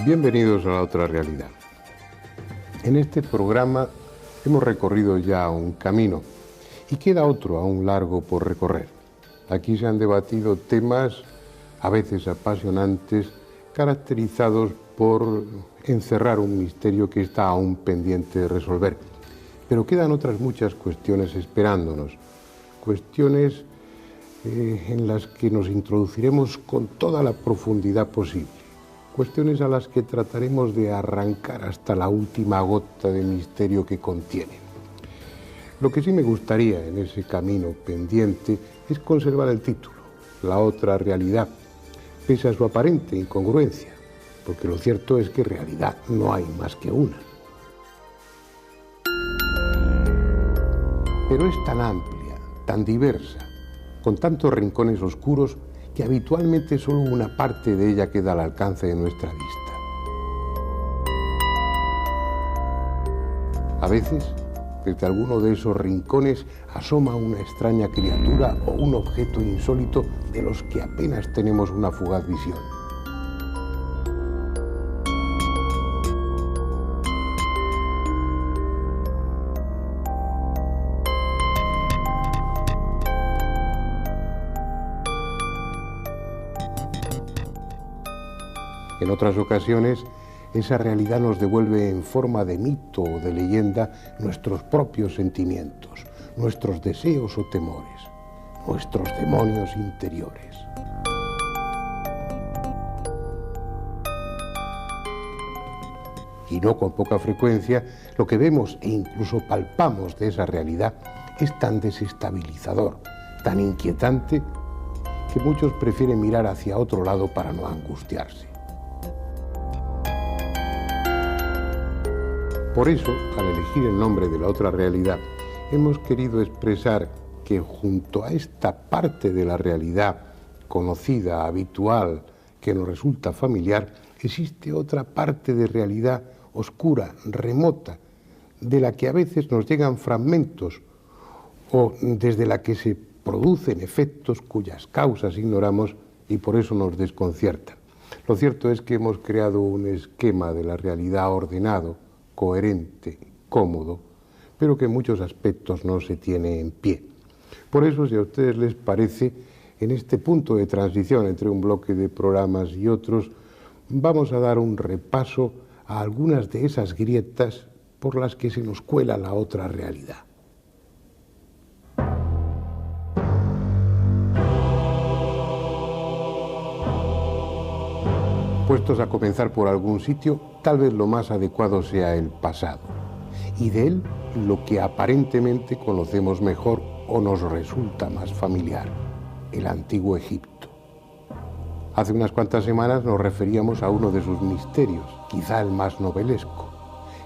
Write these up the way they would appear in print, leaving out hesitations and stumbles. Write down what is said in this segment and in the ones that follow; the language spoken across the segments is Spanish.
Bienvenidos a la otra realidad. En este programa hemos recorrido ya un camino y queda otro aún largo por recorrer. Aquí se han debatido temas a veces apasionantes, caracterizados por encerrar un misterio que está aún pendiente de resolver. Pero quedan otras muchas cuestiones esperándonos, cuestiones en las que nos introduciremos con toda la profundidad posible, cuestiones a las que trataremos de arrancar hasta la última gota de misterio que contienen. Lo que sí me gustaría en ese camino pendiente es conservar el título, La otra realidad, pese a su aparente incongruencia, porque lo cierto es que realidad no hay más que una. Pero es tan amplia, tan diversa, con tantos rincones oscuros, que habitualmente solo una parte de ella queda al alcance de nuestra vista. A veces, desde alguno de esos rincones asoma una extraña criatura o un objeto insólito de los que apenas tenemos una fugaz visión. En otras ocasiones, esa realidad nos devuelve en forma de mito o de leyenda nuestros propios sentimientos, nuestros deseos o temores, nuestros demonios interiores. Y no con poca frecuencia, lo que vemos e incluso palpamos de esa realidad es tan desestabilizador, tan inquietante, que muchos prefieren mirar hacia otro lado para no angustiarse. Por eso, al elegir el nombre de la otra realidad, hemos querido expresar que junto a esta parte de la realidad conocida, habitual, que nos resulta familiar, existe otra parte de realidad oscura, remota, de la que a veces nos llegan fragmentos o desde la que se producen efectos cuyas causas ignoramos y por eso nos desconciertan. Lo cierto es que hemos creado un esquema de la realidad ordenado, coherente, cómodo, pero que en muchos aspectos no se tiene en pie. Por eso, si a ustedes les parece, en este punto de transición entre un bloque de programas y otros, vamos a dar un repaso a algunas de esas grietas por las que se nos cuela la otra realidad. Puestos a comenzar por algún sitio, tal vez lo más adecuado sea el pasado, y de él lo que aparentemente conocemos mejor o nos resulta más familiar, el antiguo Egipto. Hace unas cuantas semanas nos referíamos a uno de sus misterios, quizá el más novelesco,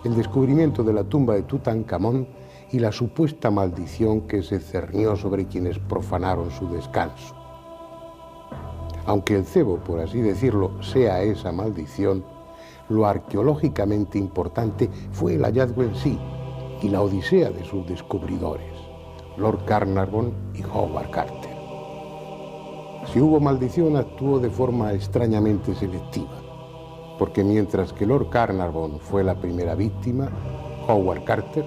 el descubrimiento de la tumba de Tutankamón y la supuesta maldición que se cernió sobre quienes profanaron su descanso. Aunque el cebo, por así decirlo, sea esa maldición, lo arqueológicamente importante fue el hallazgo en sí y la odisea de sus descubridores, Lord Carnarvon y Howard Carter. Si hubo maldición, actuó de forma extrañamente selectiva, porque mientras que Lord Carnarvon fue la primera víctima, Howard Carter,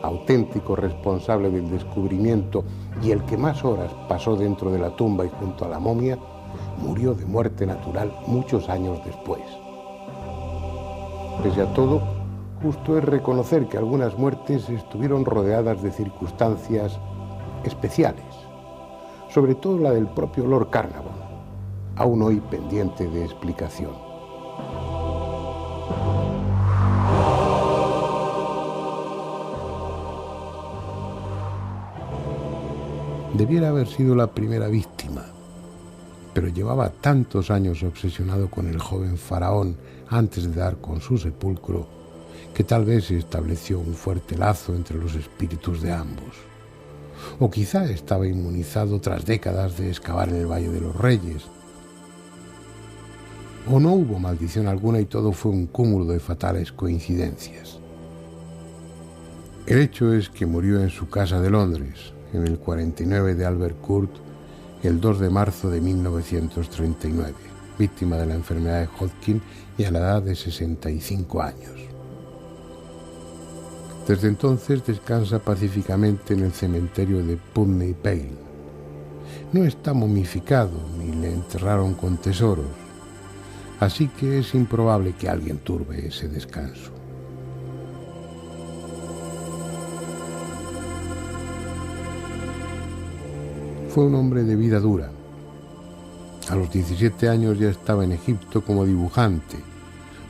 auténtico responsable del descubrimiento y el que más horas pasó dentro de la tumba y junto a la momia, murió de muerte natural muchos años después. Pese a todo, justo es reconocer que algunas muertes estuvieron rodeadas de circunstancias especiales, sobre todo la del propio Lord Carnarvon, aún hoy pendiente de explicación. Debiera haber sido la primera víctima, pero llevaba tantos años obsesionado con el joven faraón antes de dar con su sepulcro, que tal vez se estableció un fuerte lazo entre los espíritus de ambos. O quizá estaba inmunizado tras décadas de excavar en el Valle de los Reyes. O no hubo maldición alguna y todo fue un cúmulo de fatales coincidencias. El hecho es que murió en su casa de Londres, en el 49 de Albert Court, el 2 de marzo de 1939, víctima de la enfermedad de Hodgkin y a la edad de 65 años. Desde entonces descansa pacíficamente en el cementerio de Putney Vale. No está momificado ni le enterraron con tesoros, así que es improbable que alguien turbe ese descanso. Fue un hombre de vida dura. A los 17 años ya estaba en Egipto como dibujante,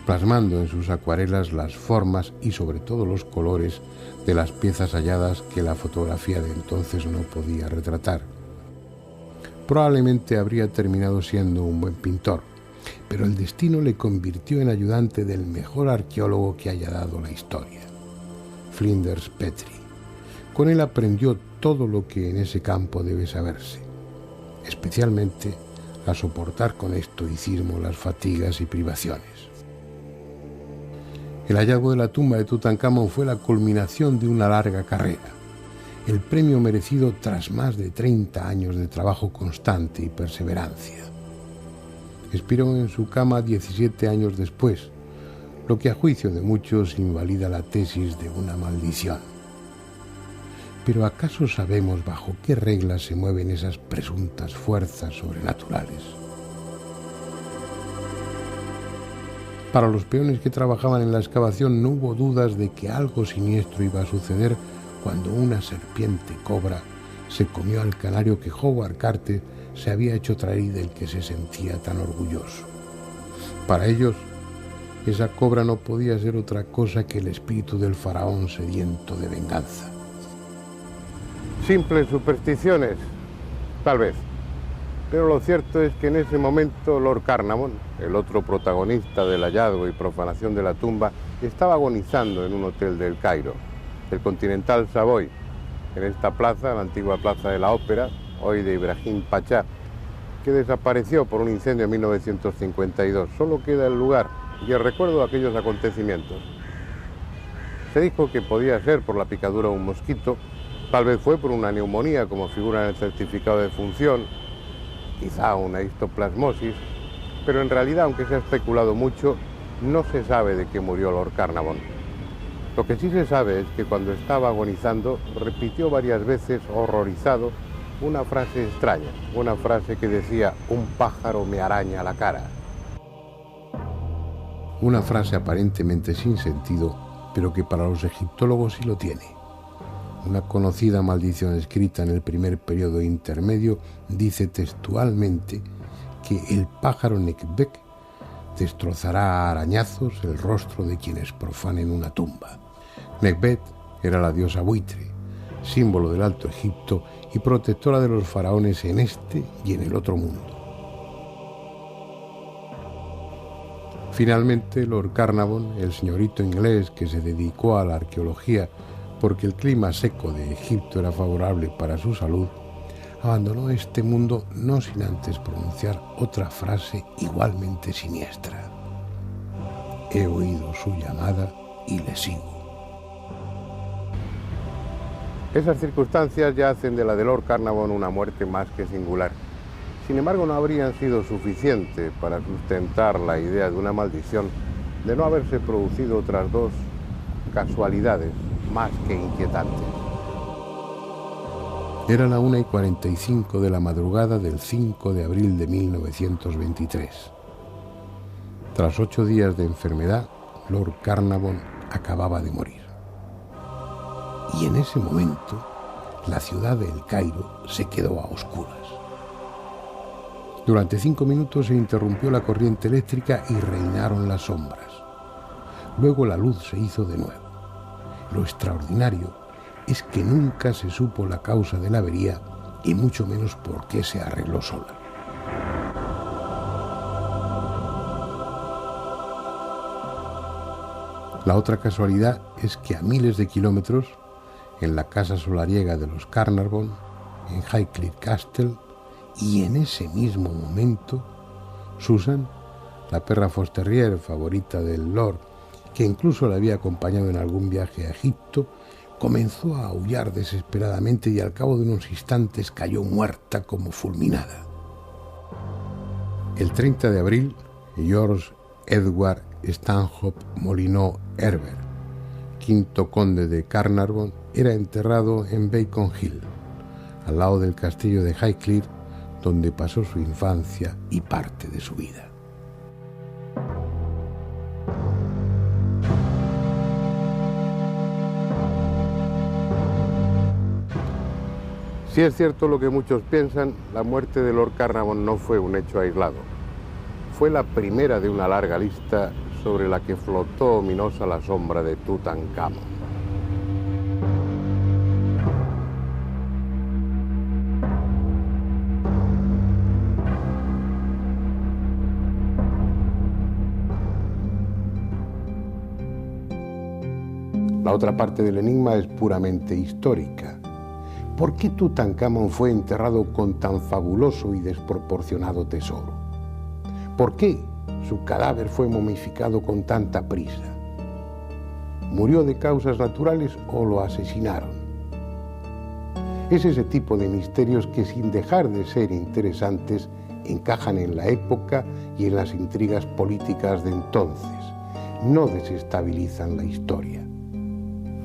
plasmando en sus acuarelas las formas y sobre todo los colores de las piezas halladas que la fotografía de entonces no podía retratar. Probablemente habría terminado siendo un buen pintor, pero el destino le convirtió en ayudante del mejor arqueólogo que haya dado la historia, Flinders Petrie. Con él aprendió todo lo que en ese campo debe saberse, especialmente a soportar con estoicismo las fatigas y privaciones. El hallazgo de la tumba de Tutankamón fue la culminación de una larga carrera, el premio merecido tras más de 30 años de trabajo constante y perseverancia. Expiró en su cama 17 años después, lo que a juicio de muchos invalida la tesis de una maldición. Pero ¿acaso sabemos bajo qué reglas se mueven esas presuntas fuerzas sobrenaturales? Para los peones que trabajaban en la excavación no hubo dudas de que algo siniestro iba a suceder cuando una serpiente cobra se comió al canario que Howard Carter se había hecho traer y del que se sentía tan orgulloso. Para ellos, esa cobra no podía ser otra cosa que el espíritu del faraón sediento de venganza. Simples supersticiones, tal vez. Pero lo cierto es que en ese momento Lord Carnarvon, el otro protagonista del hallazgo y profanación de la tumba, estaba agonizando en un hotel del Cairo, el Continental Savoy, en esta plaza, la antigua plaza de la Ópera, hoy de Ibrahim Pachá, que desapareció por un incendio en 1952. Solo queda el lugar y el recuerdo de aquellos acontecimientos. Se dijo que podía ser por la picadura de un mosquito, tal vez fue por una neumonía, como figura en el certificado de función, quizá una histoplasmosis, pero en realidad, aunque se ha especulado mucho, no se sabe de qué murió Lord Carnarvon. Lo que sí se sabe es que cuando estaba agonizando, repitió varias veces, horrorizado, una frase extraña, una frase que decía: un pájaro me araña la cara. Una frase aparentemente sin sentido, pero que para los egiptólogos sí lo tiene. Una conocida maldición escrita en el primer periodo intermedio dice textualmente que el pájaro Nekhbet destrozará a arañazos el rostro de quienes profanen una tumba. Nekhbet era la diosa buitre, símbolo del Alto Egipto y protectora de los faraones en este y en el otro mundo. Finalmente, Lord Carnarvon, el señorito inglés que se dedicó a la arqueología porque el clima seco de Egipto era favorable para su salud, abandonó este mundo no sin antes pronunciar otra frase igualmente siniestra: he oído su llamada y le sigo. Esas circunstancias ya hacen de la de Lord Carnarvon una muerte más que singular. Sin embargo, no habrían sido suficientes para sustentar la idea de una maldición de no haberse producido otras dos casualidades más que inquietantes. Era la 1:45 de la madrugada del 5 de abril de 1923. Tras 8 días de enfermedad, Lord Carnarvon acababa de morir. Y en ese momento, la ciudad de El Cairo se quedó a oscuras. Durante 5 minutos se interrumpió la corriente eléctrica y reinaron las sombras. Luego la luz se hizo de nuevo. Lo extraordinario es que nunca se supo la causa de la avería y mucho menos por qué se arregló sola. La otra casualidad es que a miles de kilómetros, en la casa solariega de los Carnarvon, en Highclere Castle, y en ese mismo momento, Susan, la perra Fosterrier favorita del Lord, que incluso le había acompañado en algún viaje a Egipto, comenzó a aullar desesperadamente y al cabo de unos instantes cayó muerta como fulminada. El 30 de abril, George Edward Stanhope Molyneux Herbert, quinto conde de Carnarvon, era enterrado en Beacon Hill, al lado del castillo de Highclere, donde pasó su infancia y parte de su vida. Si es cierto lo que muchos piensan, la muerte de Lord Carnarvon no fue un hecho aislado. Fue la primera de una larga lista sobre la que flotó ominosa la sombra de Tutankamón. La otra parte del enigma es puramente histórica. ¿Por qué Tutankamón fue enterrado con tan fabuloso y desproporcionado tesoro? ¿Por qué su cadáver fue momificado con tanta prisa? ¿Murió de causas naturales o lo asesinaron? Es ese tipo de misterios que, sin dejar de ser interesantes, encajan en la época y en las intrigas políticas de entonces. No desestabilizan la historia.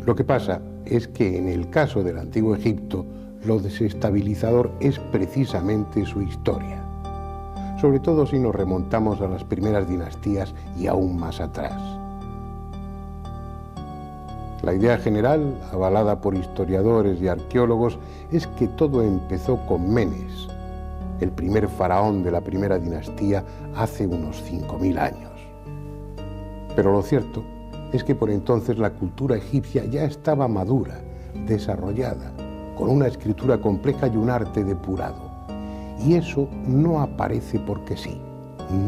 Lo que pasa es que en el caso del Antiguo Egipto, lo desestabilizador es precisamente su historia, sobre todo si nos remontamos a las primeras dinastías y aún más atrás. La idea general, avalada por historiadores y arqueólogos, es que todo empezó con Menes, el primer faraón de la primera dinastía hace unos 5.000 años. Pero lo cierto es que por entonces la cultura egipcia ya estaba madura, desarrollada, con una escritura compleja y un arte depurado. Y eso no aparece porque sí,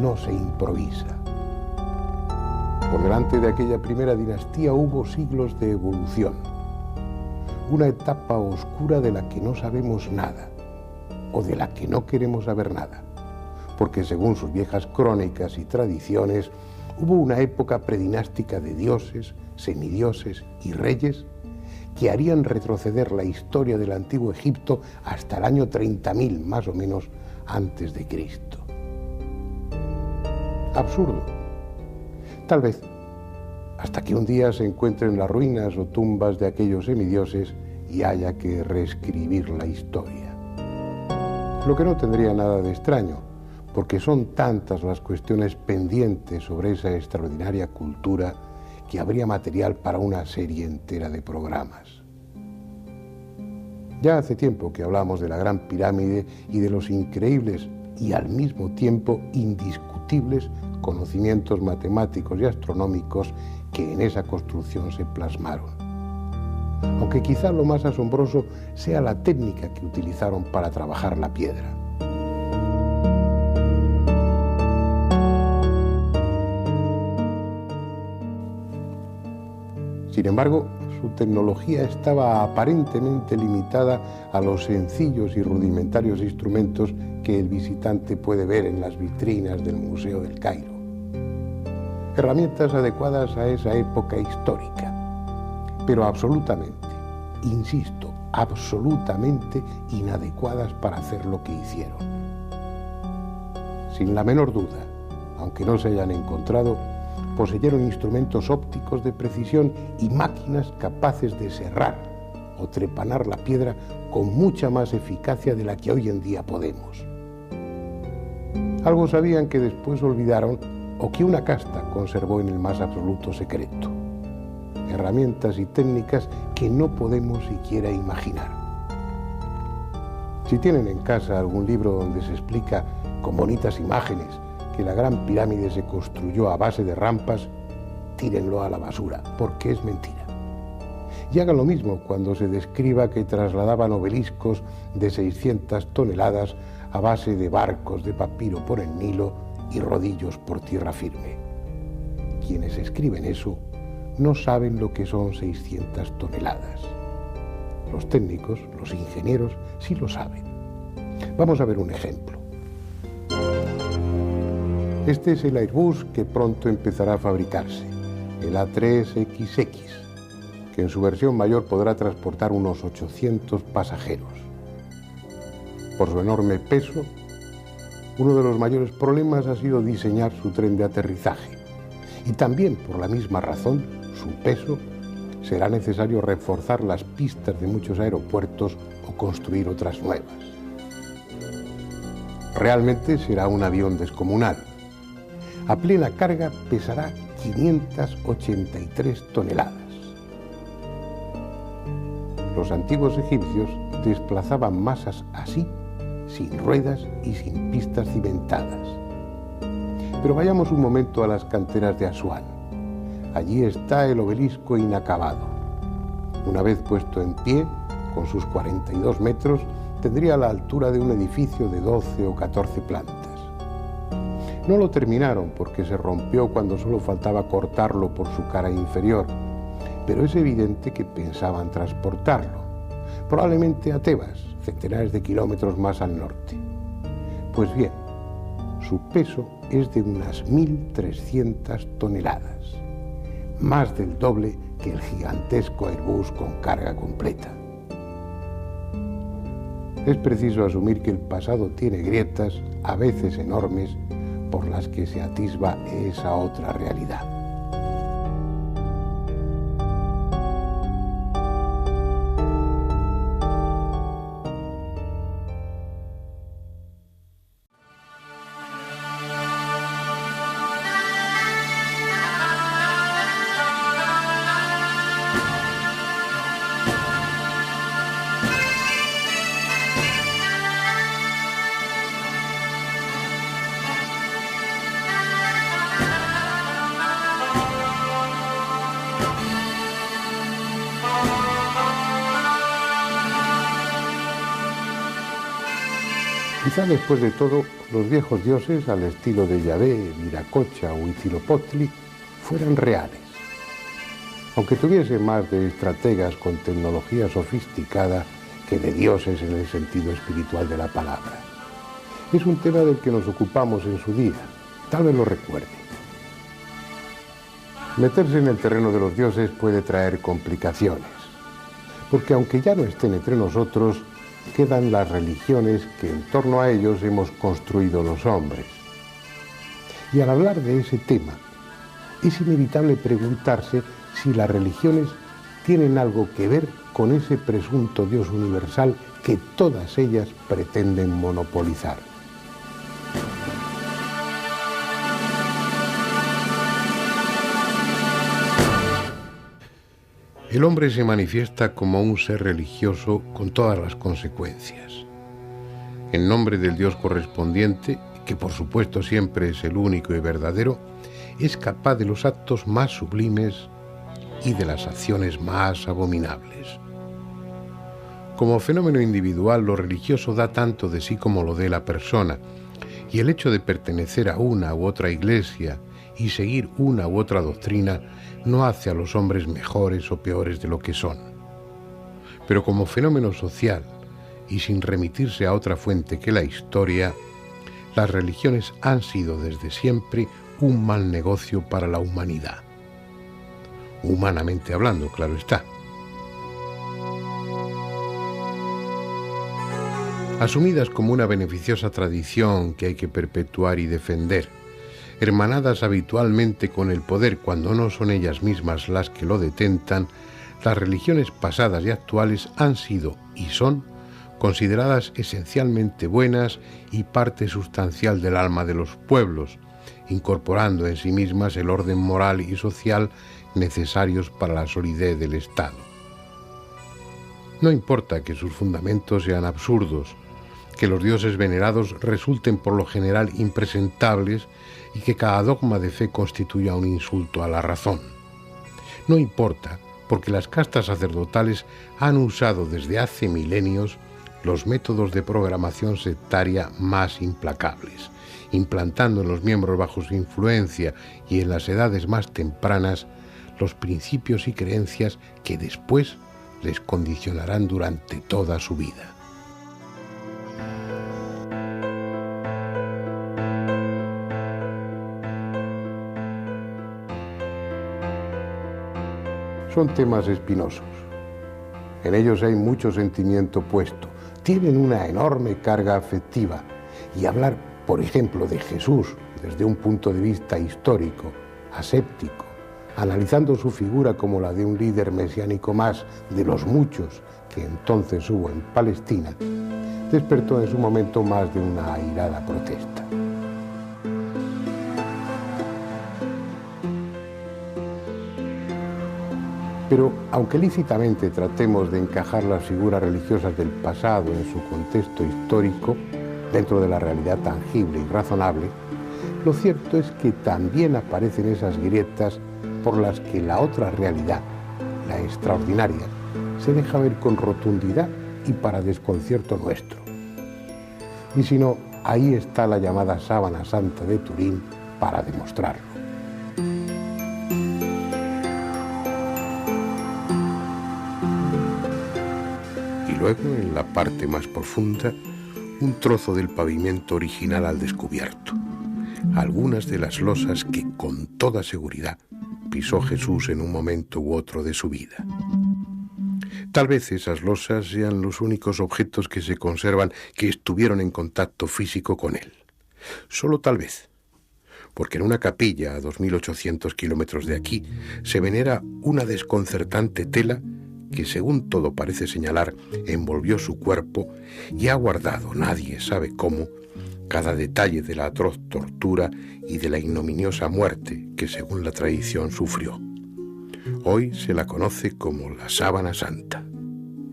no se improvisa. Por delante de aquella primera dinastía hubo siglos de evolución, una etapa oscura de la que no sabemos nada, o de la que no queremos saber nada, porque según sus viejas crónicas y tradiciones, hubo una época predinástica de dioses, semidioses y reyes que harían retroceder la historia del Antiguo Egipto hasta el año 30.000 más o menos antes de Cristo. Absurdo. Tal vez, hasta que un día se encuentren las ruinas o tumbas de aquellos semidioses y haya que reescribir la historia. Lo que no tendría nada de extraño, porque son tantas las cuestiones pendientes sobre esa extraordinaria cultura que habría material para una serie entera de programas. Ya hace tiempo que hablamos de la Gran Pirámide y de los increíbles y al mismo tiempo indiscutibles conocimientos matemáticos y astronómicos que en esa construcción se plasmaron. Aunque quizá lo más asombroso sea la técnica que utilizaron para trabajar la piedra. Sin embargo, su tecnología estaba aparentemente limitada a los sencillos y rudimentarios instrumentos que el visitante puede ver en las vitrinas del Museo del Cairo. Herramientas adecuadas a esa época histórica, pero absolutamente, insisto, absolutamente inadecuadas para hacer lo que hicieron. Sin la menor duda, aunque no se hayan encontrado, poseyeron instrumentos ópticos de precisión y máquinas capaces de serrar o trepanar la piedra con mucha más eficacia de la que hoy en día podemos. Algo sabían que después olvidaron o que una casta conservó en el más absoluto secreto. Herramientas y técnicas que no podemos siquiera imaginar. Si tienen en casa algún libro donde se explica con bonitas imágenes que la Gran Pirámide se construyó a base de rampas, tírenlo a la basura, porque es mentira. Y hagan lo mismo cuando se describa que trasladaban obeliscos de 600 toneladas a base de barcos de papiro por el Nilo y rodillos por tierra firme. Quienes escriben eso no saben lo que son 600 toneladas. Los técnicos, los ingenieros, sí lo saben. Vamos a ver un ejemplo. Este es el Airbus que pronto empezará a fabricarse, el A3XX, que en su versión mayor podrá transportar unos 800 pasajeros. Por su enorme peso, Uno de los mayores problemas ha sido diseñar su tren de aterrizaje. Y también, por la misma razón, su peso, será necesario reforzar las pistas de muchos aeropuertos o construir otras nuevas. Realmente será un avión descomunal. A plena carga pesará 583 toneladas. Los antiguos egipcios desplazaban masas así, sin ruedas y sin pistas cimentadas. Pero vayamos un momento a las canteras de Asuán. Allí está el obelisco inacabado. Una vez puesto en pie, con sus 42 metros, tendría la altura de un edificio de 12 o 14 plantas. No lo terminaron porque se rompió cuando solo faltaba cortarlo por su cara inferior, pero es evidente que pensaban transportarlo, probablemente a Tebas, centenares de kilómetros más al norte. Pues bien, su peso es de unas 1.300 toneladas, más del doble que el gigantesco Airbus con carga completa. Es preciso asumir que el pasado tiene grietas, a veces enormes, por las que se atisba esa otra realidad. Quizá después de todo, los viejos dioses, al estilo de Yahvé, Viracocha o Huitzilopochtli, fueran reales. Aunque tuviesen más de estrategas con tecnología sofisticada que de dioses en el sentido espiritual de la palabra. Es un tema del que nos ocupamos en su día, tal vez lo recuerde. Meterse en el terreno de los dioses puede traer complicaciones, porque aunque ya no estén entre nosotros, quedan las religiones que en torno a ellos hemos construido los hombres. Y al hablar de ese tema, es inevitable preguntarse si las religiones tienen algo que ver con ese presunto Dios universal que todas ellas pretenden monopolizar. El hombre se manifiesta como un ser religioso con todas las consecuencias. En nombre del Dios correspondiente, que por supuesto siempre es el único y verdadero, es capaz de los actos más sublimes y de las acciones más abominables. Como fenómeno individual, lo religioso da tanto de sí como lo dé la persona, y el hecho de pertenecer a una u otra iglesia y seguir una u otra doctrina no hace a los hombres mejores o peores de lo que son. Pero como fenómeno social, y sin remitirse a otra fuente que la historia, las religiones han sido desde siempre un mal negocio para la humanidad. Humanamente hablando, claro está. Asumidas como una beneficiosa tradición que hay que perpetuar y defender, hermanadas habitualmente con el poder cuando no son ellas mismas las que lo detentan, las religiones pasadas y actuales han sido y son consideradas esencialmente buenas y parte sustancial del alma de los pueblos, incorporando en sí mismas el orden moral y social necesarios para la solidez del Estado. No importa que sus fundamentos sean absurdos, que los dioses venerados resulten por lo general impresentables y que cada dogma de fe constituya un insulto a la razón. No importa, porque las castas sacerdotales han usado desde hace milenios los métodos de programación sectaria más implacables, implantando en los miembros bajo su influencia y en las edades más tempranas los principios y creencias que después les condicionarán durante toda su vida. Son temas espinosos. En ellos hay mucho sentimiento puesto, tienen una enorme carga afectiva y hablar por ejemplo, de Jesús desde un punto de vista histórico, aséptico, analizando su figura como la de un líder mesiánico más de los muchos que entonces hubo en Palestina, despertó en su momento más de una airada protesta. Pero aunque lícitamente tratemos de encajar las figuras religiosas del pasado en su contexto histórico, dentro de la realidad tangible y razonable, lo cierto es que también aparecen esas grietas por las que la otra realidad, la extraordinaria, se deja ver con rotundidad y para desconcierto nuestro. Y si no, ahí está la llamada Sábana Santa de Turín para demostrarlo. Luego, en la parte más profunda, un trozo del pavimento original al descubierto. Algunas de las losas que, con toda seguridad, pisó Jesús en un momento u otro de su vida. Tal vez esas losas sean los únicos objetos que se conservan que estuvieron en contacto físico con él. Solo tal vez, porque en una capilla a 2.800 kilómetros de aquí se venera una desconcertante tela que, según todo parece señalar, envolvió su cuerpo y ha guardado, nadie sabe cómo, cada detalle de la atroz tortura y de la ignominiosa muerte que, según la tradición, sufrió. Hoy se la conoce como la Sábana Santa.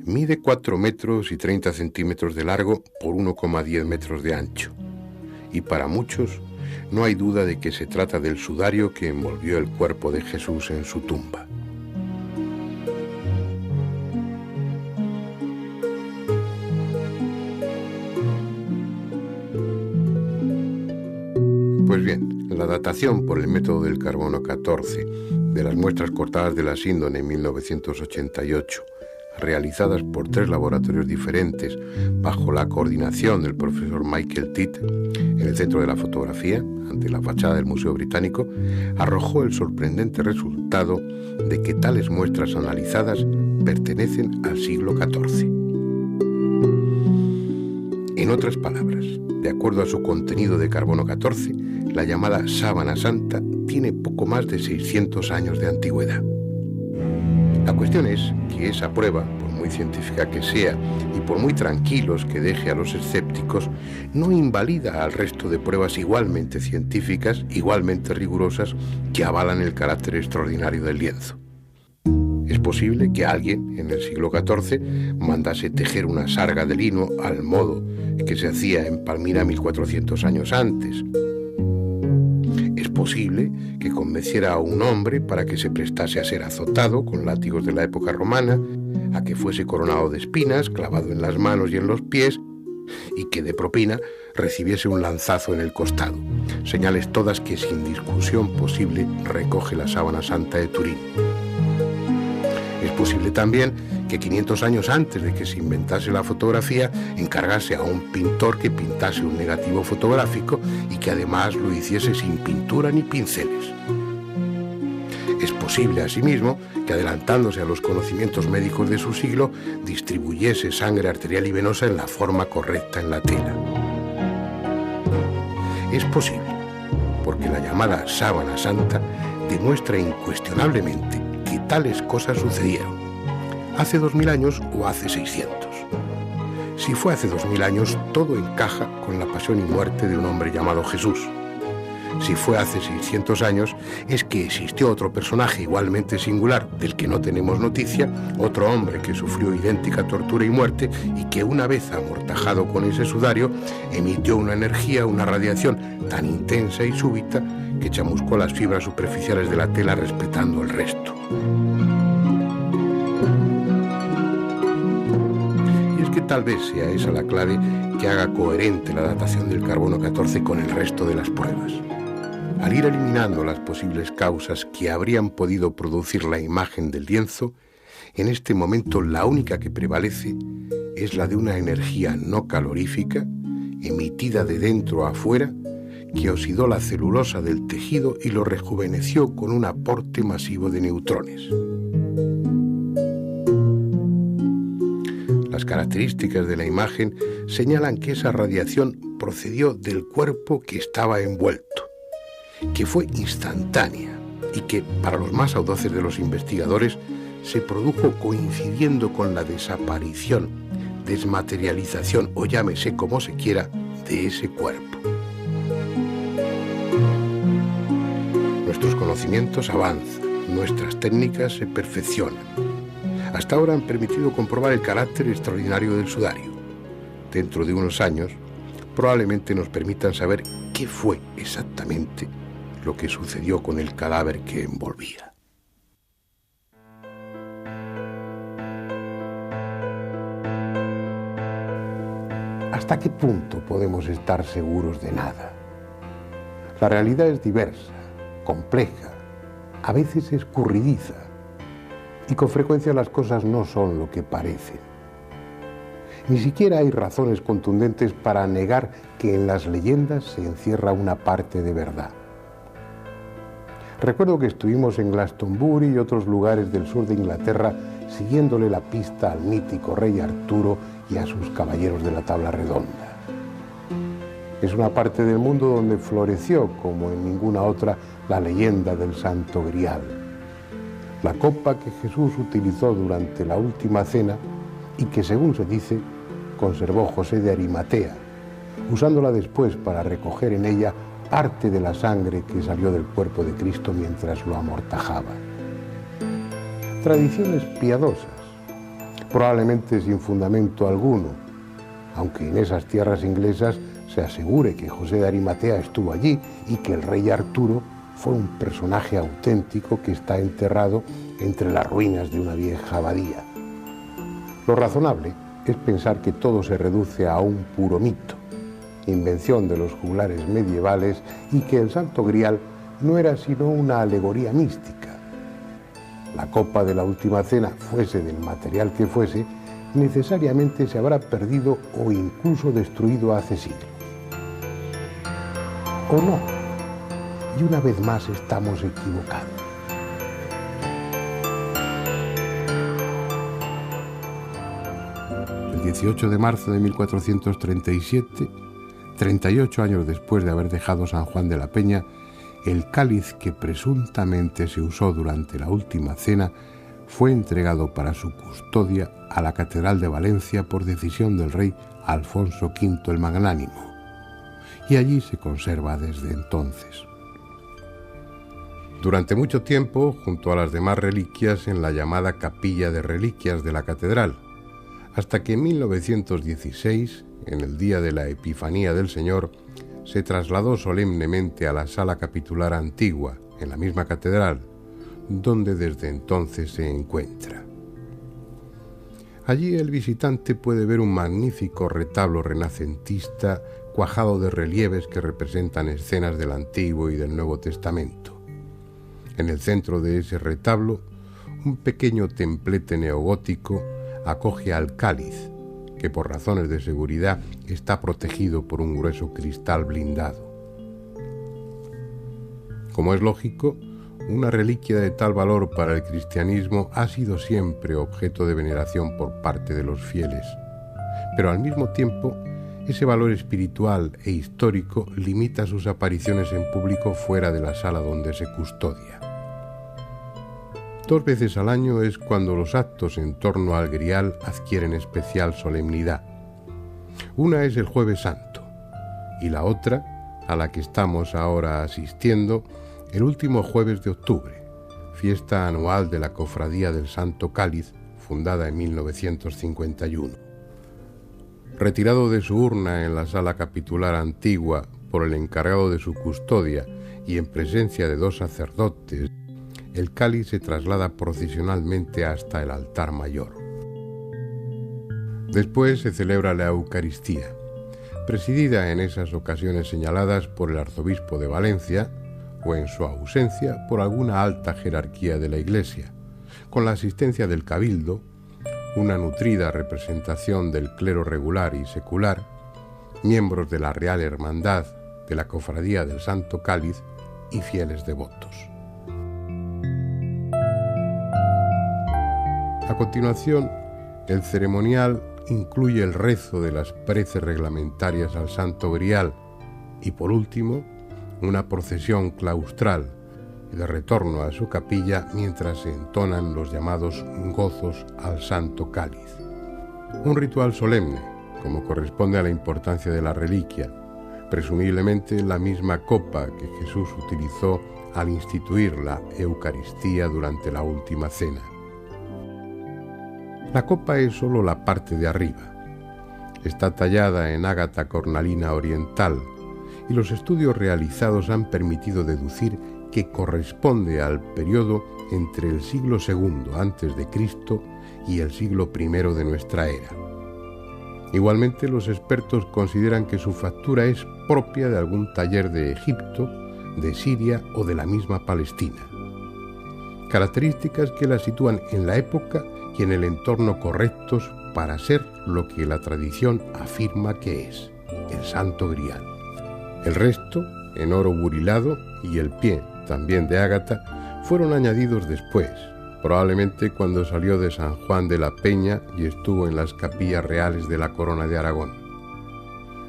Mide 4 metros y 30 centímetros de largo por 1,10 metros de ancho. Y para muchos no hay duda de que se trata del sudario que envolvió el cuerpo de Jesús en su tumba. Pues bien, la datación por el método del carbono 14 de las muestras cortadas de la Síndone en 1988, realizadas por 3 laboratorios diferentes bajo la coordinación del profesor Michael Titt en el Centro de la Fotografía, ante la fachada del Museo Británico, arrojó el sorprendente resultado de que tales muestras analizadas pertenecen al siglo XIV. En otras palabras, de acuerdo a su contenido de carbono 14, la llamada Sábana Santa tiene poco más de 600 años de antigüedad. La cuestión es que esa prueba, por muy científica que sea y por muy tranquilos que deje a los escépticos, no invalida al resto de pruebas igualmente científicas, igualmente rigurosas, que avalan el carácter extraordinario del lienzo. Es posible que alguien, en el siglo XIV, mandase tejer una sarga de lino al modo que se hacía en Palmira 1400 años antes. Es posible que convenciera a un hombre para que se prestase a ser azotado con látigos de la época romana, a que fuese coronado de espinas, clavado en las manos y en los pies, y que de propina recibiese un lanzazo en el costado. Señales todas que sin discusión posible recoge la Sábana Santa de Turín. Es posible también que 500 años antes de que se inventase la fotografía, encargase a un pintor que pintase un negativo fotográfico y que además lo hiciese sin pintura ni pinceles. Es posible, asimismo, que adelantándose a los conocimientos médicos de su siglo, distribuyese sangre arterial y venosa en la forma correcta en la tela. Es posible, porque la llamada Sábana Santa demuestra incuestionablemente que tales cosas sucedieron, hace 2000 años o hace 600. Si fue hace 2000 años, todo encaja con la pasión y muerte de un hombre llamado Jesús. Si fue hace 600 años, es que existió otro personaje igualmente singular, del que no tenemos noticia, otro hombre que sufrió idéntica tortura y muerte y que, una vez amortajado con ese sudario, emitió una energía, una radiación tan intensa y súbita que chamuscó las fibras superficiales de la tela respetando el resto. Y es que tal vez sea esa la clave que haga coherente la datación del carbono 14 con el resto de las pruebas. Al ir eliminando las posibles causas que habrían podido producir la imagen del lienzo, en este momento la única que prevalece es la de una energía no calorífica, emitida de dentro a afuera, que oxidó la celulosa del tejido y lo rejuveneció con un aporte masivo de neutrones. Las características de la imagen señalan que esa radiación procedió del cuerpo que estaba envuelto, que fue instantánea y que, para los más audaces de los investigadores, se produjo coincidiendo con la desaparición, desmaterialización o llámese como se quiera, de ese cuerpo. Nuestros conocimientos avanzan, nuestras técnicas se perfeccionan. Hasta ahora han permitido comprobar el carácter extraordinario del sudario. Dentro de unos años, probablemente nos permitan saber qué fue exactamente lo que sucedió con el cadáver que envolvía. ¿Hasta qué punto podemos estar seguros de nada? La realidad es diversa, compleja, a veces escurridiza, y con frecuencia las cosas no son lo que parecen. Ni siquiera hay razones contundentes para negar que en las leyendas se encierra una parte de verdad. Recuerdo que estuvimos en Glastonbury y otros lugares del sur de Inglaterra siguiéndole la pista al mítico rey Arturo y a sus caballeros de la tabla redonda. Es una parte del mundo donde floreció, como en ninguna otra, la leyenda del Santo Grial, la copa que Jesús utilizó durante la última cena y que, según se dice, conservó José de Arimatea, usándola después para recoger en ella parte de la sangre que salió del cuerpo de Cristo mientras lo amortajaba. Tradiciones piadosas, probablemente sin fundamento alguno, aunque en esas tierras inglesas se asegure que José de Arimatea estuvo allí y que el rey Arturo fue un personaje auténtico que está enterrado entre las ruinas de una vieja abadía. Lo razonable es pensar que todo se reduce a un puro mito, invención de los juglares medievales, y que el Santo Grial no era sino una alegoría mística. La copa de la última cena, fuese del material que fuese, necesariamente se habrá perdido o incluso destruido hace siglos. ¿O no? Y una vez más estamos equivocados. El 18 de marzo de 1437, 38 años después de haber dejado San Juan de la Peña, el cáliz que presuntamente se usó durante la última cena fue entregado para su custodia a la Catedral de Valencia por decisión del rey Alfonso V el Magnánimo, y allí se conserva desde entonces. Durante mucho tiempo, junto a las demás reliquias, en la llamada Capilla de Reliquias de la Catedral, hasta que en 1916, en el día de la Epifanía del Señor, se trasladó solemnemente a la Sala Capitular Antigua, en la misma catedral, donde desde entonces se encuentra. Allí el visitante puede ver un magnífico retablo renacentista cuajado de relieves que representan escenas del Antiguo y del Nuevo Testamento. En el centro de ese retablo, un pequeño templete neogótico acoge al cáliz, que por razones de seguridad está protegido por un grueso cristal blindado. Como es lógico, una reliquia de tal valor para el cristianismo ha sido siempre objeto de veneración por parte de los fieles, pero al mismo tiempo, ese valor espiritual e histórico limita sus apariciones en público fuera de la sala donde se custodia. 2 veces al año es cuando los actos en torno al Grial adquieren especial solemnidad. Una es el Jueves Santo y la otra, a la que estamos ahora asistiendo, el último jueves de octubre, fiesta anual de la Cofradía del Santo Cáliz, fundada en 1951. Retirado de su urna en la Sala Capitular Antigua por el encargado de su custodia y en presencia de 2 sacerdotes, el cáliz se traslada procesionalmente hasta el altar mayor. Después se celebra la Eucaristía, presidida en esas ocasiones señaladas por el arzobispo de Valencia, o en su ausencia por alguna alta jerarquía de la Iglesia, con la asistencia del cabildo, una nutrida representación del clero regular y secular, miembros de la Real Hermandad, de la Cofradía del Santo Cáliz y fieles devotos. A continuación, el ceremonial incluye el rezo de las preces reglamentarias al Santo Grial y, por último, una procesión claustral de retorno a su capilla mientras se entonan los llamados gozos al Santo Cáliz. Un ritual solemne, como corresponde a la importancia de la reliquia, presumiblemente la misma copa que Jesús utilizó al instituir la Eucaristía durante la última cena. La copa es solo la parte de arriba. Está tallada en ágata cornalina oriental y los estudios realizados han permitido deducir que corresponde al periodo entre el siglo II a.C. y el siglo I de nuestra era. Igualmente, los expertos consideran que su factura es propia de algún taller de Egipto, de Siria o de la misma Palestina. Características que la sitúan en la época y en el entorno correctos para ser lo que la tradición afirma que es, el Santo Grial. El resto, en oro burilado, y el pie, también de ágata, fueron añadidos después, probablemente cuando salió de San Juan de la Peña y estuvo en las capillas reales de la Corona de Aragón.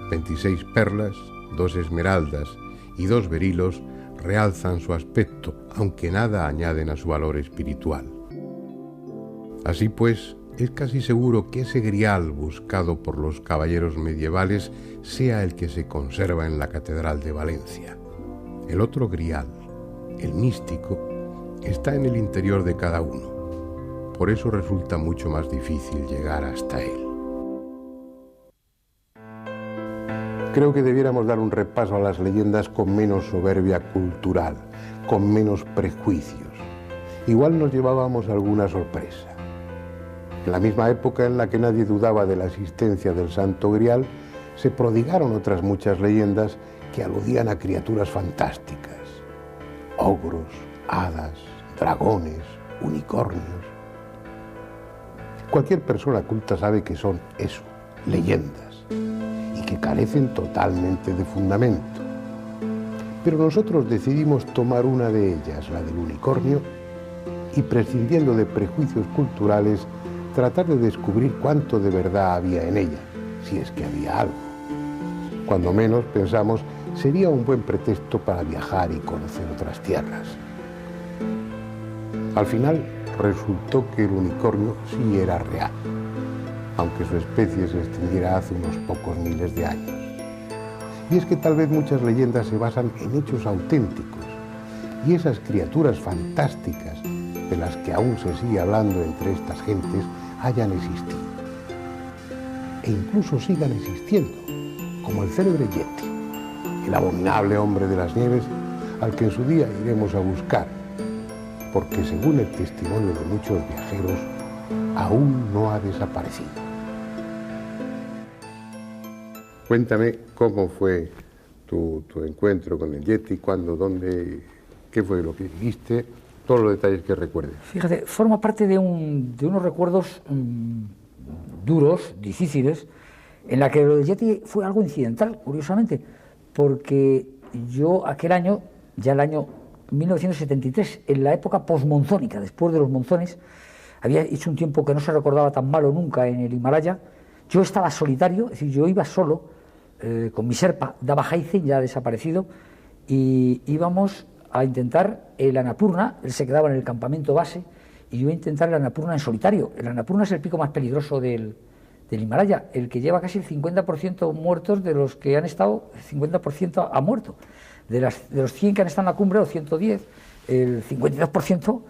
26 perlas, 2 esmeraldas y 2 berilos realzan su aspecto, aunque nada añaden a su valor espiritual. Así pues, es casi seguro que ese grial buscado por los caballeros medievales sea el que se conserva en la Catedral de Valencia. El otro grial, el místico, está en el interior de cada uno. Por eso resulta mucho más difícil llegar hasta él. Creo que debiéramos dar un repaso a las leyendas con menos soberbia cultural, con menos prejuicios. Igual nos llevábamos alguna sorpresa. En la misma época en la que nadie dudaba de la existencia del Santo Grial, se prodigaron otras muchas leyendas que aludían a criaturas fantásticas. Ogros, hadas, dragones, unicornios. Cualquier persona culta sabe que son eso, leyendas, y que carecen totalmente de fundamento. Pero nosotros decidimos tomar una de ellas, la del unicornio, y prescindiendo de prejuicios culturales, tratar de descubrir cuánto de verdad había en ella, si es que había algo. Cuando menos pensamos, sería un buen pretexto para viajar y conocer otras tierras. Al final, resultó que el unicornio sí era real, aunque su especie se extinguiera hace unos pocos miles de años. Y es que tal vez muchas leyendas se basan en hechos auténticos, y esas criaturas fantásticas de las que aún se sigue hablando entre estas gentes hayan existido. E incluso sigan existiendo, como el célebre Yeti, el abominable hombre de las nieves al que en su día iremos a buscar, porque según el testimonio de muchos viajeros, aún no ha desaparecido. Cuéntame cómo fue tu encuentro con el Yeti, cuándo, dónde, qué fue lo que viste, todos los detalles que recuerdes. Fíjate, forma parte de unos recuerdos duros, difíciles, en la que lo del Yeti fue algo incidental, curiosamente, porque yo aquel año, ya el año 1973, en la época posmonzónica, después de los monzones, había hecho un tiempo que no se recordaba tan malo nunca en el Himalaya. Yo estaba solitario, es decir, yo iba solo, con mi Sherpa, Dava Haizen, ya desaparecido, y íbamos a intentar el Annapurna. Él se quedaba en el campamento base, y yo iba a intentar el Annapurna en solitario. El Annapurna es el pico más peligroso del Himalaya, el que lleva casi el 50% muertos de los que han estado, el 50% ha muerto. De los 100 que han estado en la cumbre, o 110, el 52%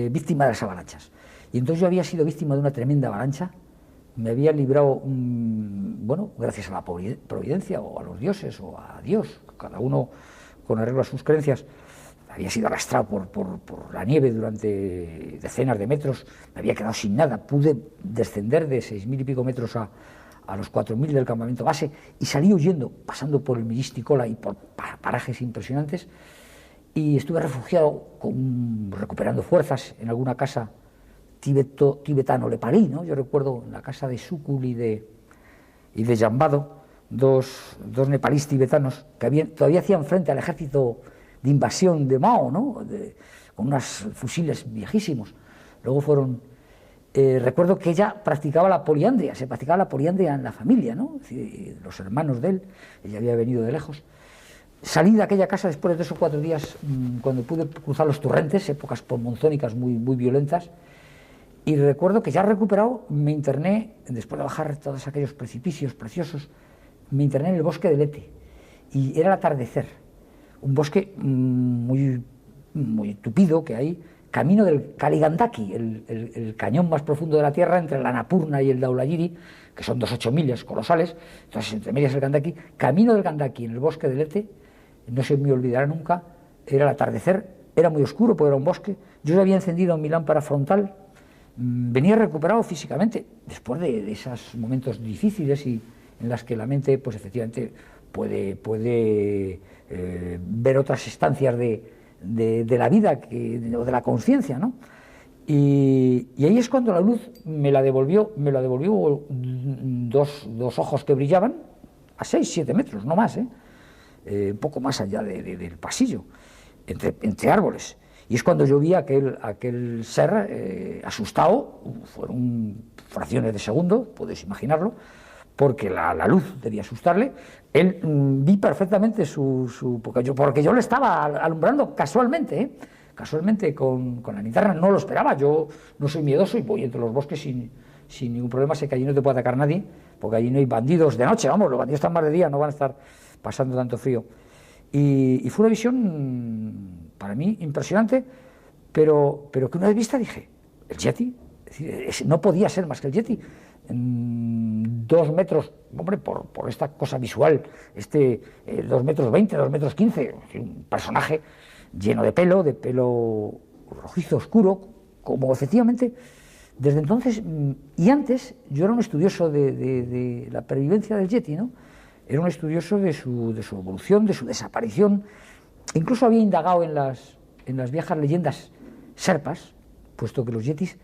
víctima de las avalanchas. Y entonces yo había sido víctima de una tremenda avalancha, me había librado, bueno, gracias a la providencia, o a los dioses, o a Dios, cada uno con arreglo a sus creencias. Había sido arrastrado por la nieve durante decenas de metros, me había quedado sin nada, pude descender de 6.000 y pico metros a los 4.000 del campamento base y salí huyendo, pasando por el Miristicola y por parajes impresionantes, y estuve refugiado recuperando fuerzas en alguna casa tibetano-lepalí, ¿no? Yo recuerdo en la casa de Sukul y de Jambado, dos nepalíes tibetanos que todavía hacían frente al ejército de invasión de Mao, ¿no? Con unos fusiles viejísimos. Luego fueron... recuerdo que ella practicaba la poliandria, se practicaba la poliandria en la familia, ¿no? Es decir, los hermanos de él, ella había venido de lejos. Salí de aquella casa después de 3 o 4 días, cuando pude cruzar los torrentes, épocas monzónicas muy violentas, y recuerdo que ya recuperado me interné, después de bajar todos aquellos precipicios preciosos, me interné en el bosque de Lete, y era el atardecer, un bosque muy tupido que hay, camino del Kaligandaki, el cañón más profundo de la Tierra entre la Annapurna y el Dhaulayiri, que son 2,8 millas colosales, entonces entre medias el Gandaki, camino del Gandaki en el bosque de Lete, no se me olvidará nunca, era el atardecer, era muy oscuro porque era un bosque, yo ya había encendido mi lámpara frontal, venía recuperado físicamente, después de esos momentos difíciles y en las que la mente, pues efectivamente, puede ver otras instancias de la vida o de la conciencia, ¿no? Y ahí es cuando la luz me la devolvió dos ojos que brillaban a 6-7 metros, no más, un poco más allá del pasillo, entre árboles. Y es cuando yo vi aquel ser asustado, fueron fracciones de segundo, podéis imaginarlo, porque la luz debía asustarle. Él vi perfectamente porque yo le estaba alumbrando casualmente, casualmente con la linterna, no lo esperaba. Yo no soy miedoso y voy entre los bosques sin ningún problema. Sé que allí no te puede atacar nadie, porque allí no hay bandidos de noche, vamos, los bandidos están más de día, no van a estar pasando tanto frío. Y fue una visión para mí impresionante, pero que una vez vista dije, el Yeti, es decir, no podía ser más que el Yeti. 2 metros, hombre, por esta cosa visual, 2 metros 20, 2 metros 15, un personaje lleno de pelo rojizo, oscuro, como efectivamente, desde entonces, y antes, yo era un estudioso de la pervivencia del Yeti, ¿no? Era un estudioso de su evolución, de su desaparición, incluso había indagado en las viejas leyendas serpas, puesto que los Yetis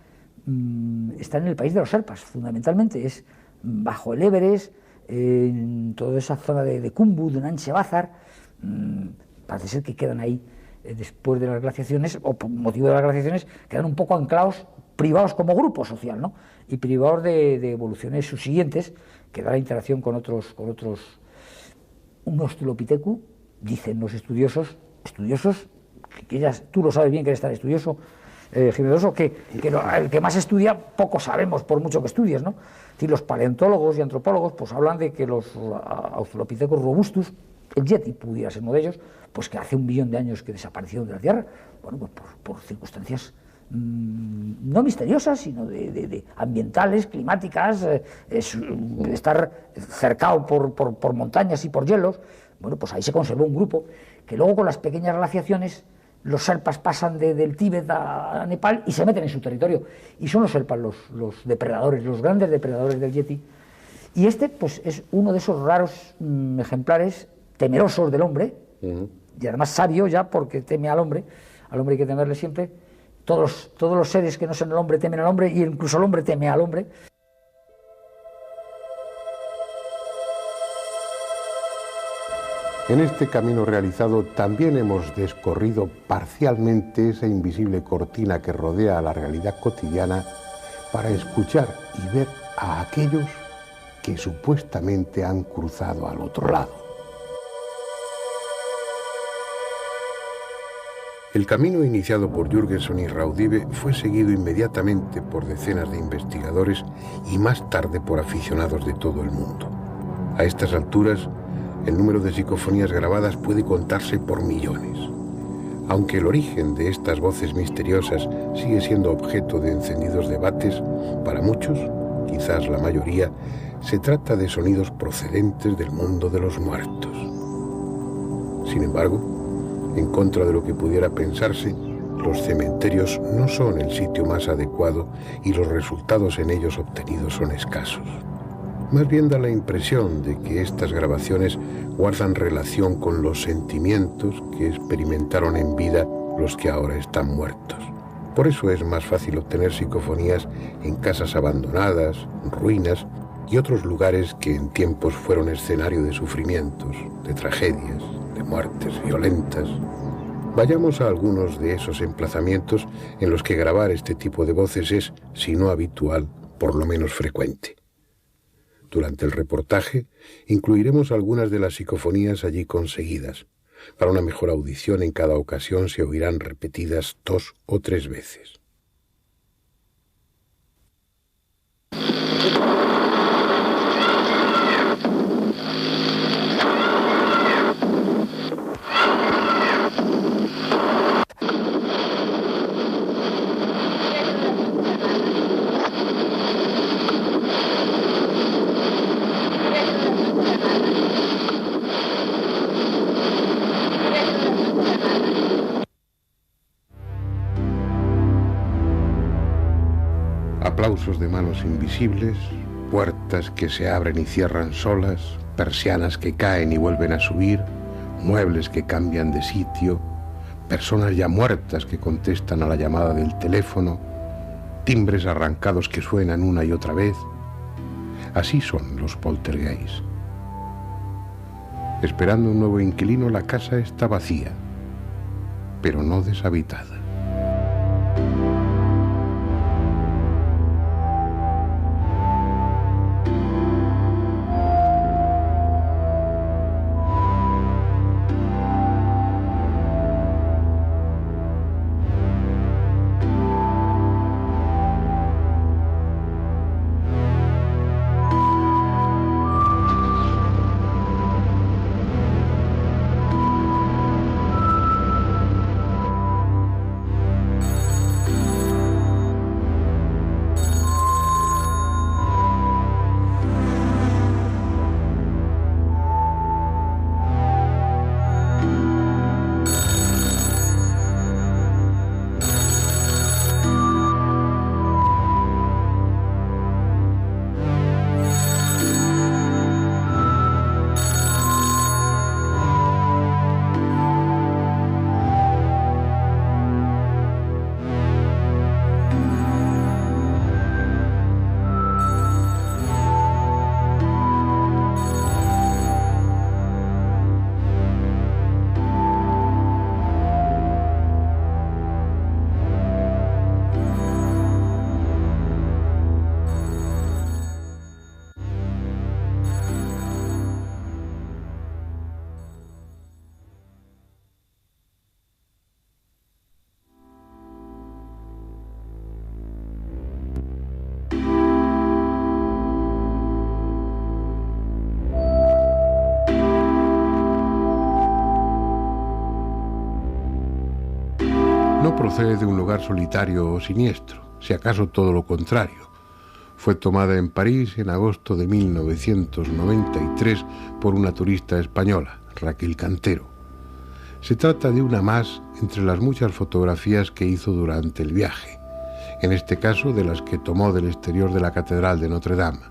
están en el país de los serpas, fundamentalmente, es bajo el Everest, en toda esa zona de Khumbu, de Nanche Bazar, parece ser que quedan ahí después de las glaciaciones, o por motivo de las glaciaciones, quedan un poco anclados, privados como grupo social, ¿no? Y privados de evoluciones subsiguientes, que da la interacción con otros, un Australopithecus, dicen los estudiosos, que ya tú lo sabes bien que eres tan estudioso, Jiménez, que el que más estudia, poco sabemos, por mucho que estudies, ¿no? Es decir, los paleontólogos y antropólogos pues hablan de que los Australopithecus robustus, el Yeti pudiera ser uno de ellos, pues que hace 1 millón de años que desapareció de la Tierra, bueno, pues por circunstancias no misteriosas, sino de ambientales, climáticas, estar cercado por montañas y por hielos. Bueno, pues ahí se conservó un grupo que luego con las pequeñas glaciaciones los serpas pasan del Tíbet a Nepal y se meten en su territorio, y son los serpas los depredadores, los grandes depredadores del Yeti. Y pues es uno de esos raros ejemplares temerosos del hombre, y además sabio ya, porque teme al hombre hay que temerle siempre. Todos los seres que no son el hombre temen al hombre, y incluso el hombre teme al hombre. En este camino realizado también hemos descorrido parcialmente esa invisible cortina que rodea a la realidad cotidiana para escuchar y ver a aquellos que supuestamente han cruzado al otro lado. El camino iniciado por Jürgenson y Raudive fue seguido inmediatamente por decenas de investigadores y más tarde por aficionados de todo el mundo. A estas alturas, el número de psicofonías grabadas puede contarse por millones. Aunque el origen de estas voces misteriosas sigue siendo objeto de encendidos debates, para muchos, quizás la mayoría, se trata de sonidos procedentes del mundo de los muertos. Sin embargo, en contra de lo que pudiera pensarse, los cementerios no son el sitio más adecuado y los resultados en ellos obtenidos son escasos. Más bien da la impresión de que estas grabaciones guardan relación con los sentimientos que experimentaron en vida los que ahora están muertos. Por eso es más fácil obtener psicofonías en casas abandonadas, ruinas y otros lugares que en tiempos fueron escenario de sufrimientos, de tragedias, de muertes violentas. Vayamos a algunos de esos emplazamientos en los que grabar este tipo de voces es, si no habitual, por lo menos frecuente. Durante el reportaje incluiremos algunas de las psicofonías allí conseguidas. Para una mejor audición en cada ocasión se oirán repetidas 2 o 3 veces. Aplausos de manos invisibles, puertas que se abren y cierran solas, persianas que caen y vuelven a subir, muebles que cambian de sitio, personas ya muertas que contestan a la llamada del teléfono, timbres arrancados que suenan una y otra vez. Así son los poltergeists. Esperando un nuevo inquilino, la casa está vacía, pero no deshabitada. No procede de un lugar solitario o siniestro, si acaso todo lo contrario. Fue tomada en París en agosto de 1993 por una turista española, Raquel Cantero. Se trata de una más entre las muchas fotografías que hizo durante el viaje, en este caso de las que tomó del exterior de la Catedral de Notre Dame.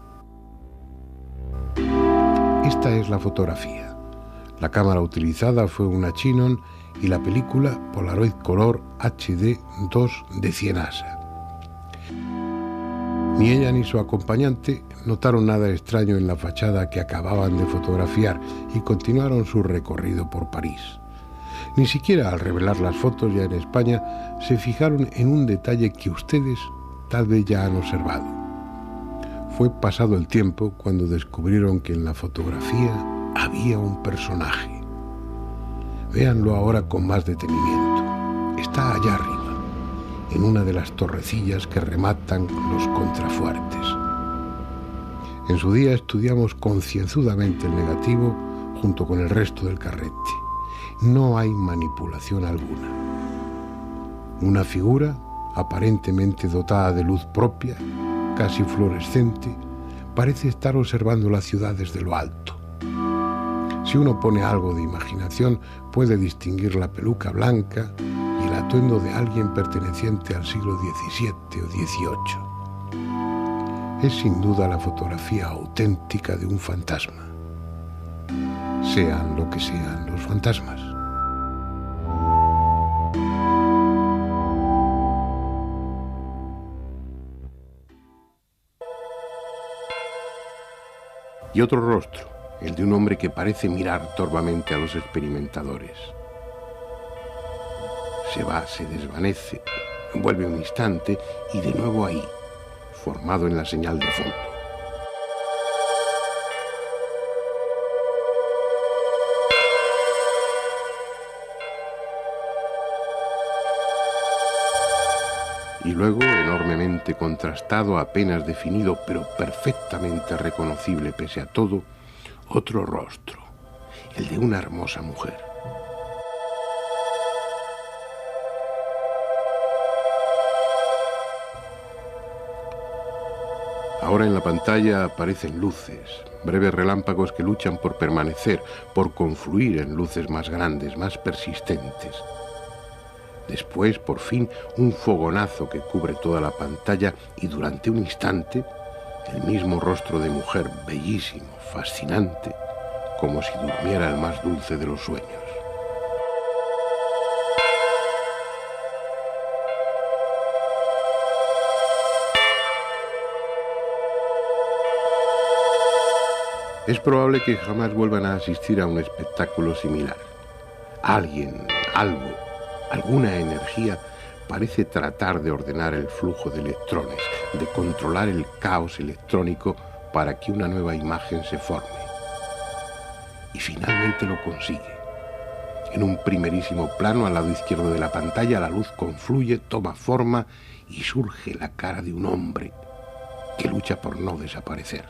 Esta es la fotografía. La cámara utilizada fue una Chinon y la película Polaroid Color HD 2 de Cienasa. Ni ella ni su acompañante notaron nada extraño en la fachada que acababan de fotografiar y continuaron su recorrido por París. Ni siquiera al revelar las fotos ya en España se fijaron en un detalle que ustedes tal vez ya han observado. Fue pasado el tiempo cuando descubrieron que en la fotografía había un personaje. Véanlo ahora con más detenimiento. Está allá arriba, en una de las torrecillas que rematan los contrafuertes. En su día estudiamos concienzudamente el negativo junto con el resto del carrete. No hay manipulación alguna. Una figura, aparentemente dotada de luz propia, casi fluorescente, parece estar observando la ciudad desde lo alto. Si uno pone algo de imaginación, puede distinguir la peluca blanca y el atuendo de alguien perteneciente al siglo XVII o XVIII. Es sin duda la fotografía auténtica de un fantasma, sean lo que sean los fantasmas. Y otro rostro, el de un hombre que parece mirar torvamente a los experimentadores. Se va, se desvanece, vuelve un instante y de nuevo ahí, formado en la señal de fondo. Y luego, enormemente contrastado, apenas definido, pero perfectamente reconocible pese a todo, otro rostro, el de una hermosa mujer. Ahora en la pantalla aparecen luces, breves relámpagos que luchan por permanecer, por confluir en luces más grandes, más persistentes. Después, por fin, un fogonazo que cubre toda la pantalla y durante un instante, el mismo rostro de mujer, bellísimo, fascinante, como si durmiera el más dulce de los sueños. Es probable que jamás vuelvan a asistir a un espectáculo similar. Alguien, algo, alguna energía parece tratar de ordenar el flujo de electrones, de controlar el caos electrónico para que una nueva imagen se forme. Y finalmente lo consigue. En un primerísimo plano, al lado izquierdo de la pantalla, la luz confluye, toma forma y surge la cara de un hombre que lucha por no desaparecer.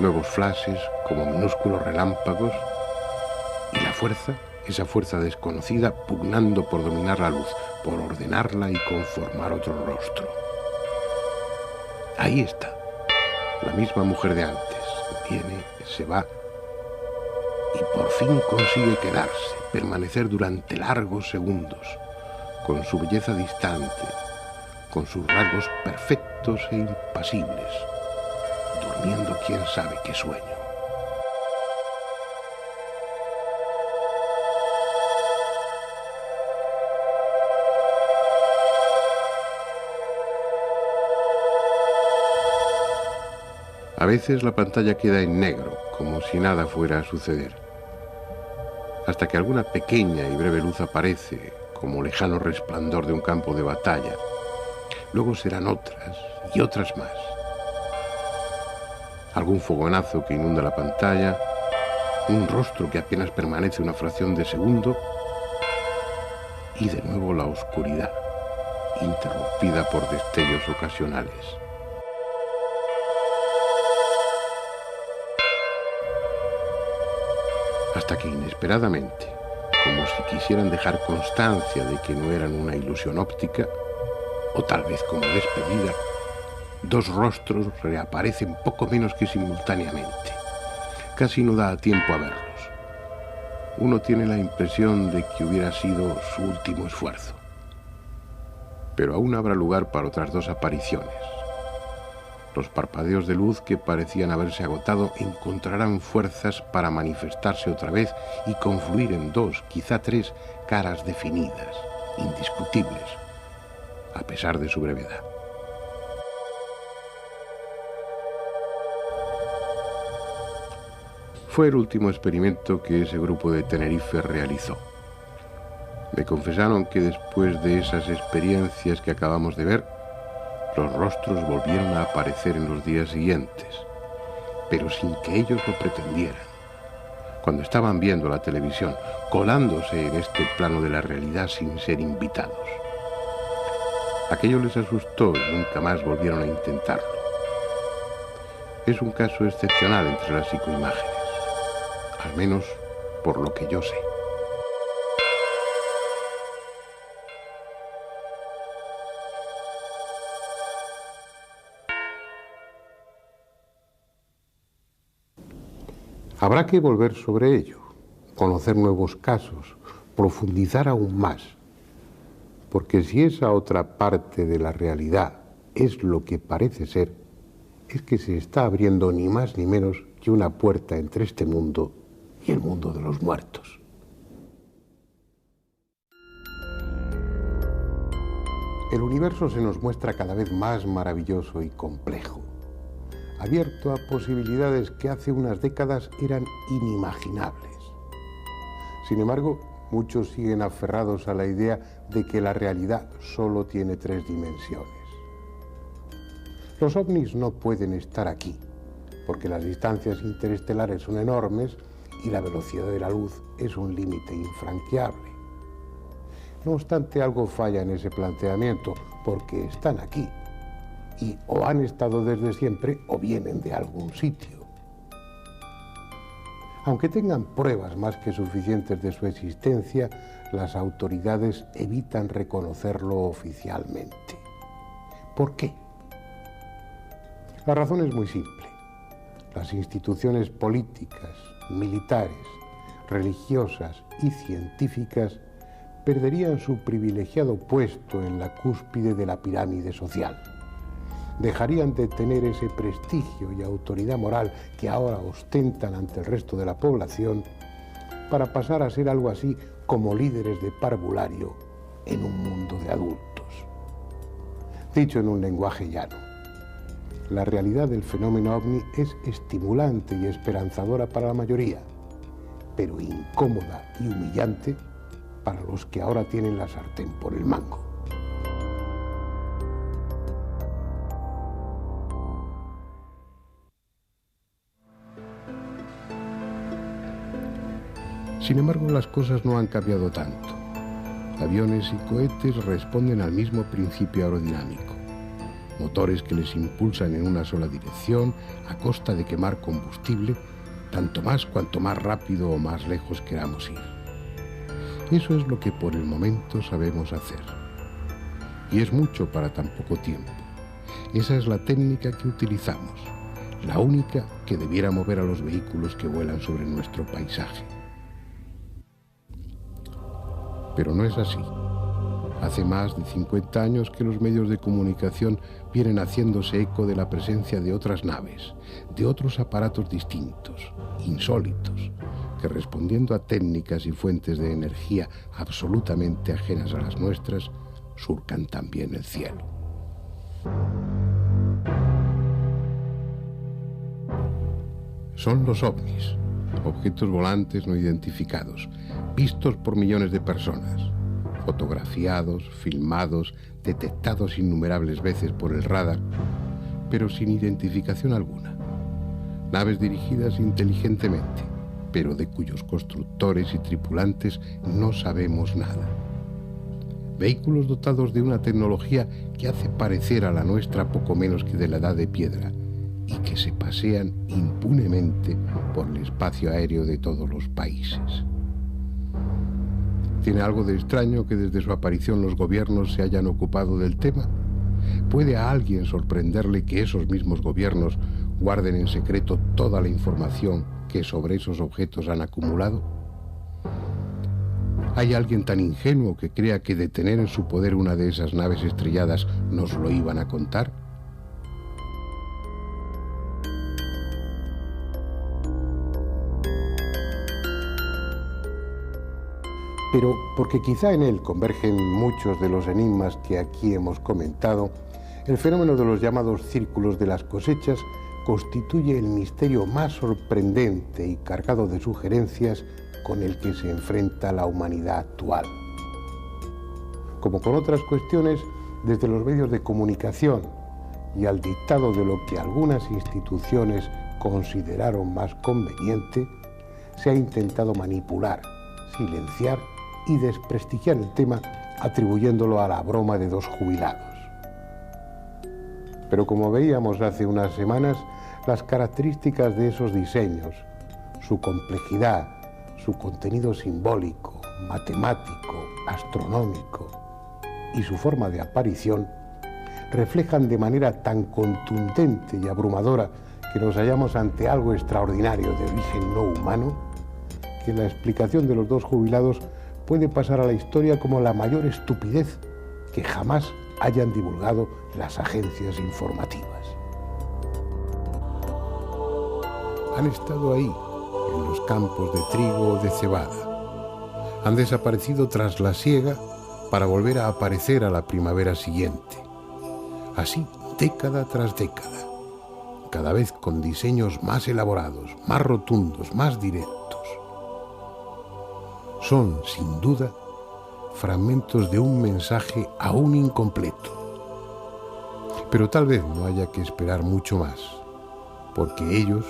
Nuevos flashes como minúsculos relámpagos y la fuerza, esa fuerza desconocida pugnando por dominar la luz, por ordenarla y conformar otro rostro. Ahí está, la misma mujer de antes, viene, se va y por fin consigue quedarse, permanecer durante largos segundos, con su belleza distante, con sus rasgos perfectos e impasibles, durmiendo quién sabe qué sueño. A veces la pantalla queda en negro, como si nada fuera a suceder, hasta que alguna pequeña y breve luz aparece, como lejano resplandor de un campo de batalla. Luego serán otras y otras más. Algún fogonazo que inunda la pantalla, un rostro que apenas permanece una fracción de segundo y de nuevo la oscuridad, interrumpida por destellos ocasionales. Hasta que inesperadamente, como si quisieran dejar constancia de que no eran una ilusión óptica, o tal vez como despedida, dos rostros reaparecen poco menos que simultáneamente. Casi no da tiempo a verlos. Uno tiene la impresión de que hubiera sido su último esfuerzo. Pero aún habrá lugar para otras dos apariciones. Los parpadeos de luz que parecían haberse agotado encontrarán fuerzas para manifestarse otra vez y confluir en dos, quizá tres, caras definidas, indiscutibles, a pesar de su brevedad. Fue el último experimento que ese grupo de Tenerife realizó. Me confesaron que después de esas experiencias que acabamos de ver, los rostros volvieron a aparecer en los días siguientes, pero sin que ellos lo pretendieran. Cuando estaban viendo la televisión, colándose en este plano de la realidad sin ser invitados. Aquello les asustó y nunca más volvieron a intentarlo. Es un caso excepcional entre las psicoimágenes, al menos por lo que yo sé. Habrá que volver sobre ello, conocer nuevos casos, profundizar aún más. Porque si esa otra parte de la realidad es lo que parece ser, es que se está abriendo ni más ni menos que una puerta entre este mundo y el mundo de los muertos. El universo se nos muestra cada vez más maravilloso y complejo, abierto a posibilidades que hace unas décadas eran inimaginables. Sin embargo, muchos siguen aferrados a la idea de que la realidad solo tiene 3 dimensiones. Los ovnis no pueden estar aquí, porque las distancias interestelares son enormes y la velocidad de la luz es un límite infranqueable. No obstante, algo falla en ese planteamiento, porque están aquí, y o han estado desde siempre o vienen de algún sitio. Aunque tengan pruebas más que suficientes de su existencia, las autoridades evitan reconocerlo oficialmente. ¿Por qué? La razón es muy simple. Las instituciones políticas, militares, religiosas y científicas perderían su privilegiado puesto en la cúspide de la pirámide social. Dejarían de tener ese prestigio y autoridad moral que ahora ostentan ante el resto de la población para pasar a ser algo así como líderes de parvulario en un mundo de adultos. Dicho en un lenguaje llano, la realidad del fenómeno ovni es estimulante y esperanzadora para la mayoría, pero incómoda y humillante para los que ahora tienen la sartén por el mango. Sin embargo, las cosas no han cambiado tanto. Aviones y cohetes responden al mismo principio aerodinámico. Motores que les impulsan en una sola dirección a costa de quemar combustible, tanto más cuanto más rápido o más lejos queramos ir. Eso es lo que por el momento sabemos hacer. Y es mucho para tan poco tiempo. Esa es la técnica que utilizamos, la única que debiera mover a los vehículos que vuelan sobre nuestro paisaje. Pero no es así. Hace más de 50 años que los medios de comunicación vienen haciéndose eco de la presencia de otras naves, de otros aparatos distintos, insólitos, que respondiendo a técnicas y fuentes de energía absolutamente ajenas a las nuestras, surcan también el cielo. Son los ovnis, objetos volantes no identificados, vistos por millones de personas, fotografiados, filmados, detectados innumerables veces por el radar, pero sin identificación alguna. Naves dirigidas inteligentemente, pero de cuyos constructores y tripulantes no sabemos nada. Vehículos dotados de una tecnología que hace parecer a la nuestra poco menos que de la edad de piedra y que se pasean impunemente por el espacio aéreo de todos los países. ¿Tiene algo de extraño que desde su aparición los gobiernos se hayan ocupado del tema? ¿Puede a alguien sorprenderle que esos mismos gobiernos guarden en secreto toda la información que sobre esos objetos han acumulado? ¿Hay alguien tan ingenuo que crea que de tener en su poder una de esas naves estrelladas nos lo iban a contar? Pero porque quizá en él convergen muchos de los enigmas que aquí hemos comentado, el fenómeno de los llamados círculos de las cosechas constituye el misterio más sorprendente y cargado de sugerencias con el que se enfrenta la humanidad actual. Como con otras cuestiones, desde los medios de comunicación y al dictado de lo que algunas instituciones consideraron más conveniente, se ha intentado manipular, silenciar y desprestigiar el tema atribuyéndolo a la broma de 2 jubilados. Pero como veíamos hace unas semanas, las características de esos diseños, su complejidad, su contenido simbólico, matemático, astronómico y su forma de aparición reflejan de manera tan contundente y abrumadora que nos hallamos ante algo extraordinario de origen no humano, que la explicación de los dos jubilados puede pasar a la historia como la mayor estupidez que jamás hayan divulgado las agencias informativas. Han estado ahí, en los campos de trigo o de cebada. Han desaparecido tras la siega para volver a aparecer a la primavera siguiente. Así, década tras década, cada vez con diseños más elaborados, más rotundos, más directos. Son, sin duda, fragmentos de un mensaje aún incompleto. Pero tal vez no haya que esperar mucho más, porque ellos,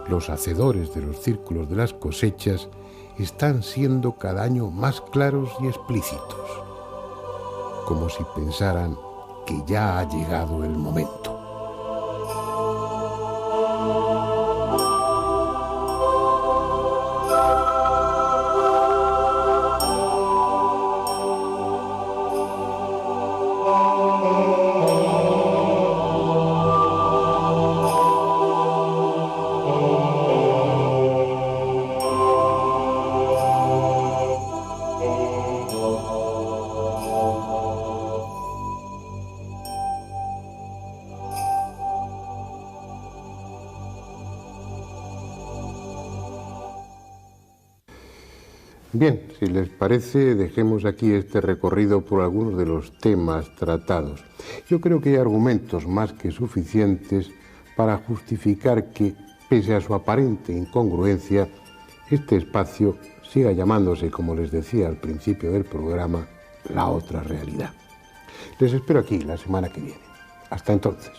los hacedores de los círculos de las cosechas, están siendo cada año más claros y explícitos, como si pensaran que ya ha llegado el momento. Bien, si les parece, dejemos aquí este recorrido por algunos de los temas tratados. Yo creo que hay argumentos más que suficientes para justificar que, pese a su aparente incongruencia, este espacio siga llamándose, como les decía al principio del programa, La Otra Realidad. Les espero aquí la semana que viene. Hasta entonces.